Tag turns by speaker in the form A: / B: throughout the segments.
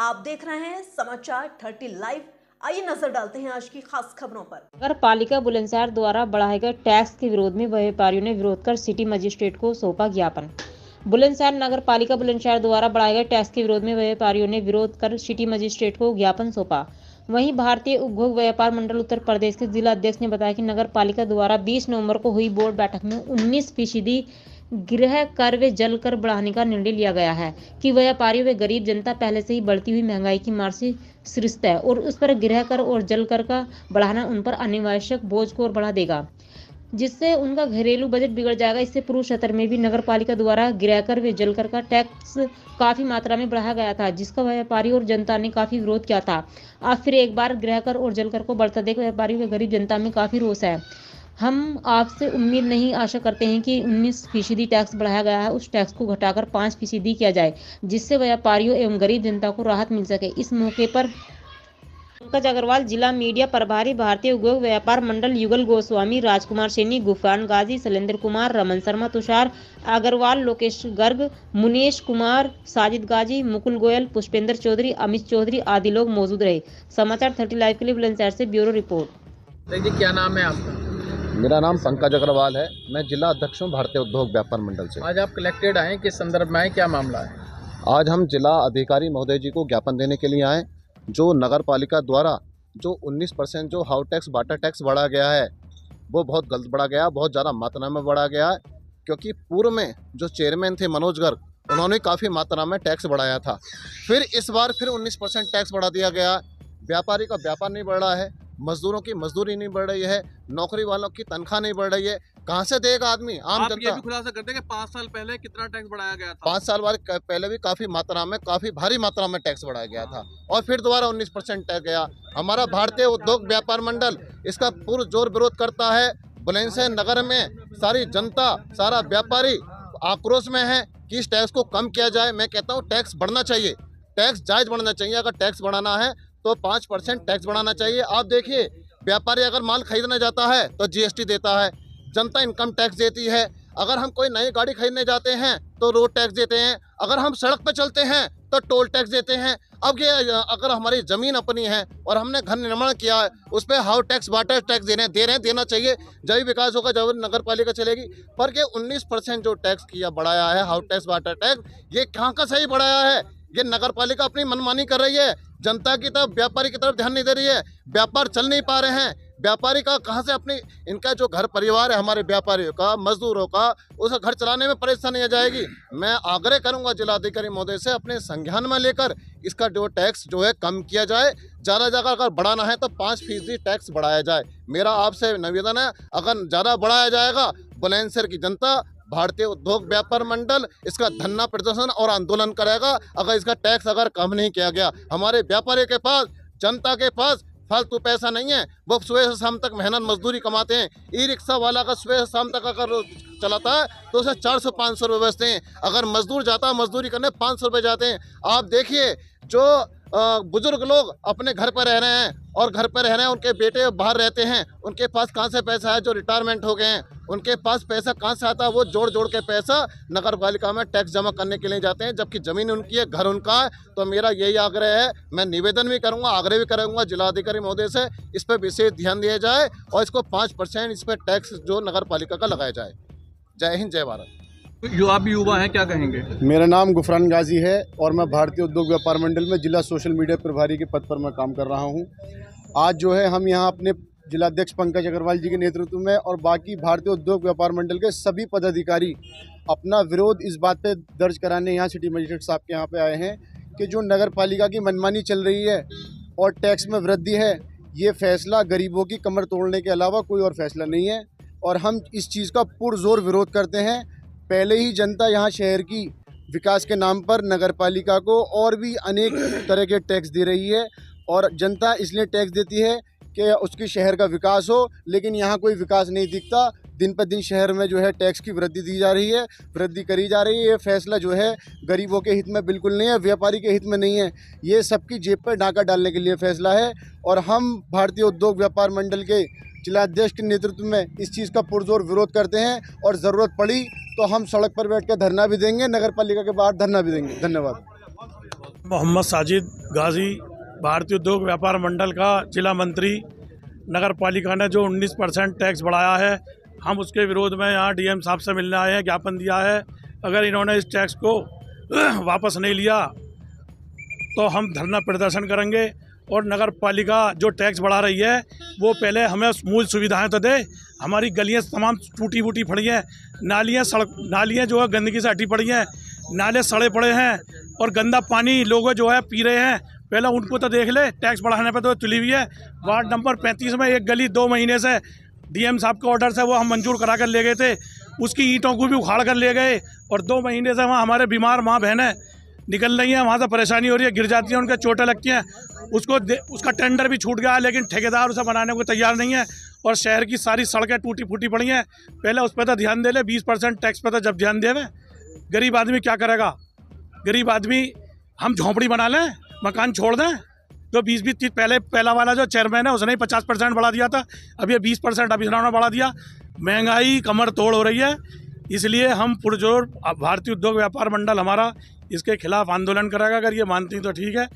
A: आप देख रहे हैं समाचार 30 लाइव। आइए नजर डालते हैं आज की खास खबरों पर।
B: नगर पालिका बुलंदशहर द्वारा बढ़ाए गए टैक्स के विरोध में व्यापारियों ने विरोध कर सिटी मजिस्ट्रेट को सौंपा ज्ञापन। बुलंदशहर नगर पालिका बुलंदशहर द्वारा बढ़ाए गए टैक्स के विरोध में व्यापारियों ने विरोध कर सिटी मजिस्ट्रेट को ज्ञापन सौंपा। वहीं भारतीय उपभोग व्यापार मंडल उत्तर प्रदेश के जिला अध्यक्ष ने बताया कि नगर पालिका द्वारा 20 नवंबर को हुई बोर्ड बैठक में 19% गृह कर व जल कर बढ़ाने का निर्णय लिया गया है कि व्यापारियों व गरीब जनता पहले से ही बढ़ती हुई महंगाई की मार से ग्रस्त है और उस पर गृह कर और जल कर का बढ़ाना उन पर अनावश्यक बोझ को और बढ़ा देगा, जिससे उनका घरेलू बजट बिगड़ जाएगा। इससे पूर्व सत्र में भी नगर पालिका द्वारा गृह कर व जल कर का टैक्स काफी मात्रा में बढ़ाया गया था, जिसका व्यापारी और जनता ने काफी विरोध किया था। आज फिर एक बार गृह कर और जल कर को बढ़ता देख व्यापारी व गरीब जनता में काफी रोष है। हम आपसे उम्मीद नहीं आशा करते हैं कि 19% टैक्स बढ़ाया गया है उस टैक्स को घटाकर 5% किया जाए, जिससे व्यापारियों एवं गरीब जनता को राहत मिल सके। इस मौके पर पंकज अग्रवाल, जिला मीडिया प्रभारी, भारतीय उपभोग व्यापार मंडल, युगल गोस्वामी, राजकुमार सैनी, गुफरान गाजी, शैलेंद्र कुमार, रमन शर्मा, तुषार अग्रवाल, लोकेश गर्ग, मुनेश कुमार, साजिद गाजी, मुकुल गोयल, पुष्पेंद्र चौधरी, अमित चौधरी आदि लोग मौजूद रहे। समाचार 30 लाइव के लिए बुलंदशहर से ब्यूरो रिपोर्ट।
C: जी, क्या नाम है आपका?
D: मेरा नाम पंकज अग्रवाल है। मैं जिला अध्यक्ष हूँ भारतीय उद्योग व्यापार मंडल से।
C: आज आप कलेक्टेड आए, किस संदर्भ में आए, क्या मामला है?
D: आज हम जिला अधिकारी महोदय जी को ज्ञापन देने के लिए आए। जो नगर पालिका द्वारा जो 19% जो हाउस टैक्स वाटर टैक्स बढ़ा गया है वो बहुत गलत बढ़ा गया, बहुत ज़्यादा मात्रा में बढ़ा गया है। क्योंकि पूर्व में जो चेयरमैन थे मनोज गर्ग, उन्होंने काफ़ी मात्रा में टैक्स बढ़ाया था। फिर इस बार फिर 19% टैक्स बढ़ा दिया गया। व्यापारी का व्यापार नहीं बढ़ रहा है, मजदूरों की मजदूरी नहीं बढ़ रही है, नौकरी वालों की तनख्वाह नहीं बढ़ रही है। कहाँ से देगा आदमी, आम
C: आप
D: जनता?
C: ये भी खुलासा करते हैं कि 5 साल पहले कितना टैक्स बढ़ाया गया था?
D: 5 साल बाद पहले भी काफ़ी मात्रा में, काफ़ी भारी मात्रा में टैक्स बढ़ाया गया था और फिर दोबारा 19% टैक्स गया। हमारा भारतीय उद्योग व्यापार मंडल इसका पुरजोर विरोध करता है। बुलंदशहर नगर में सारी जनता, सारा व्यापारी आक्रोश में है कि इस टैक्स को कम किया जाए। मैं कहता हूँ टैक्स बढ़ना चाहिए, टैक्स जायज़ बढ़ना चाहिए। अगर टैक्स बढ़ाना है तो 5% टैक्स बढ़ाना चाहिए। आप देखिए, व्यापारी अगर माल खरीदने जाता है तो जीएसटी देता है, जनता इनकम टैक्स देती है। अगर हम कोई नई गाड़ी खरीदने जाते हैं तो रोड टैक्स देते हैं, अगर हम सड़क पर चलते हैं तो टोल टैक्स देते हैं। अब ये अगर हमारी ज़मीन अपनी है और हमने घर निर्माण किया है उस पर हाउस टैक्स वाटर टैक्स देना चाहिए। जब विकास होगा, जब नगर पालिका चलेगी। पर ये 19% जो टैक्स किया बढ़ाया है, हाउस टैक्स वाटर टैक्स, ये कहाँ का सही बढ़ाया है? ये नगर पालिका अपनी मनमानी कर रही है, जनता की तरफ, व्यापारी की तरफ ध्यान नहीं दे रही है। व्यापार चल नहीं पा रहे हैं। व्यापारी का कहाँ से अपनी, इनका जो घर परिवार है हमारे व्यापारियों का, मजदूरों का, उसे घर चलाने में परेशानी आ जाएगी। मैं आग्रह करूंगा जिलाधिकारी महोदय से अपने संज्ञान में लेकर इसका जो टैक्स जो है कम किया जाए। ज़्यादा जगह अगर बढ़ाना है तो 5% टैक्स बढ़ाया जाए। मेरा आपसे निवेदन है, अगर ज़्यादा बढ़ाया जाएगा बुलंदशहर की जनता, भारतीय उद्योग व्यापार मंडल इसका धरना प्रदर्शन और आंदोलन करेगा। अगर इसका टैक्स अगर कम नहीं किया गया, हमारे व्यापारी के पास, जनता के पास फालतू पैसा नहीं है। वो सुबह से शाम तक मेहनत मजदूरी कमाते हैं। ई रिक्शा वाला का सुबह से शाम तक अगर चलाता है तो उसे 400-500 रुपये बचते हैं। अगर मजदूर जाता है मजदूरी करने 500 रुपये जाते हैं। आप देखिए, जो बुजुर्ग लोग अपने घर पर रह रहे हैं और घर पर रह रहे हैं, उनके बेटे बाहर रहते हैं, उनके पास कहाँ से पैसा है? जो रिटायरमेंट हो गए हैं उनके पास पैसा कहाँ से आता है? वो जोड़ जोड़ के पैसा नगर पालिका में टैक्स जमा करने के लिए जाते हैं, जबकि ज़मीन उनकी है, घर उनका है। तो मेरा यही आग्रह है, मैं निवेदन भी करूँगा, आग्रह भी करूँगा जिलाधिकारी महोदय से, इस पर विशेष ध्यान दिया जाए और इसको 5% इस पर टैक्स जो नगर पालिका का लगाया जाए। जय हिंद, जय भारत।
C: जो आप भी युवा हैं, क्या कहेंगे?
E: मेरा नाम गुफरान गाजी है और मैं भारतीय उद्योग व्यापार मंडल में जिला सोशल मीडिया प्रभारी के पद पर मैं काम कर रहा हूं। आज जो है हम यहां अपने जिलाध्यक्ष पंकज अग्रवाल जी के नेतृत्व में और बाकी भारतीय उद्योग व्यापार मंडल के सभी पदाधिकारी अपना विरोध इस बात पे दर्ज कराने यहाँ सिटी मजिस्ट्रेट साहब के यहाँ पे आए हैं कि जो नगर पालिका की मनमानी चल रही है और टैक्स में वृद्धि है, ये फैसला गरीबों की कमर तोड़ने के अलावा कोई और फैसला नहीं है और हम इस चीज़ का पुरजोर विरोध करते हैं। पहले ही जनता यहाँ शहर की विकास के नाम पर नगर पालिका को और भी अनेक तरह के टैक्स दे रही है और जनता इसलिए टैक्स देती है कि उसकी शहर का विकास हो, लेकिन यहाँ कोई विकास नहीं दिखता। दिन पर दिन शहर में जो है टैक्स की वृद्धि दी जा रही है, वृद्धि करी जा रही है। ये फैसला जो है गरीबों के हित में बिल्कुल नहीं है, व्यापारी के हित में नहीं है। ये सबकी जेब पर डाका डालने के लिए फैसला है और हम भारतीय उद्योग व्यापार मंडल के जिलाध्यक्ष के नेतृत्व में इस चीज़ का पुरजोर विरोध करते हैं और ज़रूरत पड़ी तो हम सड़क पर बैठ कर धरना भी देंगे, नगर पालिका के बाहर धरना भी देंगे। धन्यवाद।
F: मोहम्मद साजिद गाजी, भारतीय उद्योग व्यापार मंडल का जिला मंत्री। नगर पालिका ने जो 19% टैक्स बढ़ाया है, हम उसके विरोध में यहाँ डीएम साहब से मिलने आए हैं, ज्ञापन दिया है। अगर इन्होंने इस टैक्स को वापस नहीं लिया तो हम धरना प्रदर्शन करेंगे। और नगर पालिका जो टैक्स बढ़ा रही है वो पहले हमें मूल सुविधाएं तो दे। हमारी गलियाँ तमाम टूटी फूटी पड़ी हैं, नालियाँ जो है गंदगी से हटी पड़ी हैं, नाले सड़े पड़े हैं और गंदा पानी लोग जो है पी रहे हैं। पहले उनको तो देख ले, टैक्स बढ़ाने पे तो तुली हुई है। वार्ड नंबर 35 में एक गली 2 महीने से डीएम साहब के ऑर्डर से वो हम मंजूर करा कर ले गए थे, उसकी ईंटों को भी उखाड़ कर ले गए और 2 महीने से वहाँ हमारे बीमार माँ बहनें निकल रही हैं, वहाँ से परेशानी हो रही है, गिर जाती हैं, उनके चोटें लगती हैं। उसका टेंडर भी छूट गया, लेकिन ठेकेदार उसे बनाने को तैयार नहीं है। और शहर की सारी सड़कें टूटी फूटी पड़ी हैं। पहले उस पर तो ध्यान दे ले, 20% टैक्स पर तो जब ध्यान देवे। गरीब आदमी क्या करेगा? गरीब आदमी हम झोंपड़ी बना लें, मकान छोड़ दें? जो 20-30 पहला वाला जो चेयरमैन है उसने ही 50% बढ़ा दिया था, अब ये 20% अभी इन्होंने बढ़ा दिया। महंगाई कमर तोड़ हो रही है, इसलिए हम पुरजोर भारतीय उद्योग व्यापार मंडल हमारा इसके खिलाफ आंदोलन करेगा। अगर ये मानती तो ठीक है,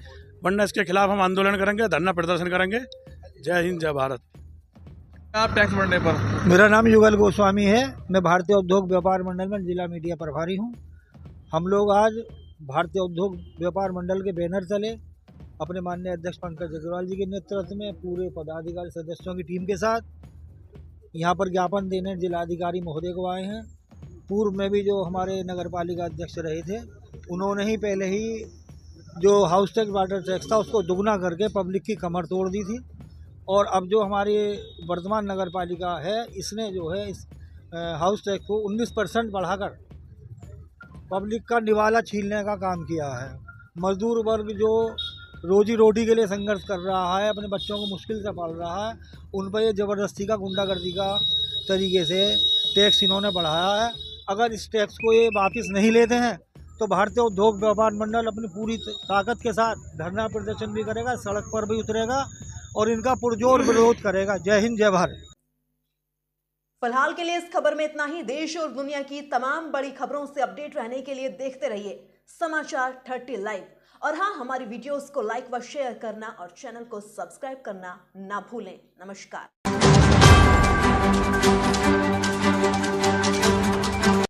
F: वरना इसके खिलाफ हम आंदोलन करेंगे, धरना प्रदर्शन करेंगे। जय हिंद, जय भारत।
C: आप टैक्स बढ़ने पर?
G: मेरा नाम युगल गोस्वामी है, मैं भारतीय उद्योग व्यापार मंडल में जिला मीडिया प्रभारी हूँ। हम लोग आज भारतीय उद्योग व्यापार मंडल के बैनर तले अपने माननीय अध्यक्ष पंकज अग्रवाल जी के नेतृत्व में पूरे पदाधिकारी सदस्यों की टीम के साथ यहाँ पर ज्ञापन देने जिलाधिकारी महोदय को आए हैं। पूर्व में भी जो हमारे नगर पालिका अध्यक्ष रहे थे, उन्होंने ही पहले ही जो हाउस टैक्स वाटर टैक्स था उसको दुगना करके पब्लिक की कमर तोड़ दी थी। और अब जो हमारी वर्तमान नगर पालिका है, इसने जो है इस हाउस टैक्स को 19% बढ़ाकर पब्लिक का निवाला छीनने का काम किया है। मजदूर वर्ग जो रोजी रोटी के लिए संघर्ष कर रहा है, अपने बच्चों को मुश्किल से पाल रहा है, उन पर ये ज़बरदस्ती का गुंडागर्दी का तरीके से टैक्स इन्होंने बढ़ाया है। अगर इस टैक्स को ये वापस नहीं लेते हैं तो भारतीय उद्योग व्यापार मंडल अपनी पूरी ताकत के साथ धरना प्रदर्शन भी करेगा, सड़क पर भी उतरेगा और इनका पुरजोर विरोध करेगा। जय हिंद, जय भारत।
A: फिलहाल के लिए इस खबर में इतना ही। देश और दुनिया की तमाम बड़ी खबरों से अपडेट रहने के लिए देखते रहिए समाचार 30 लाइव। और हाँ, हमारी वीडियोस को लाइक व शेयर करना और चैनल को सब्सक्राइब करना ना भूलें। नमस्कार।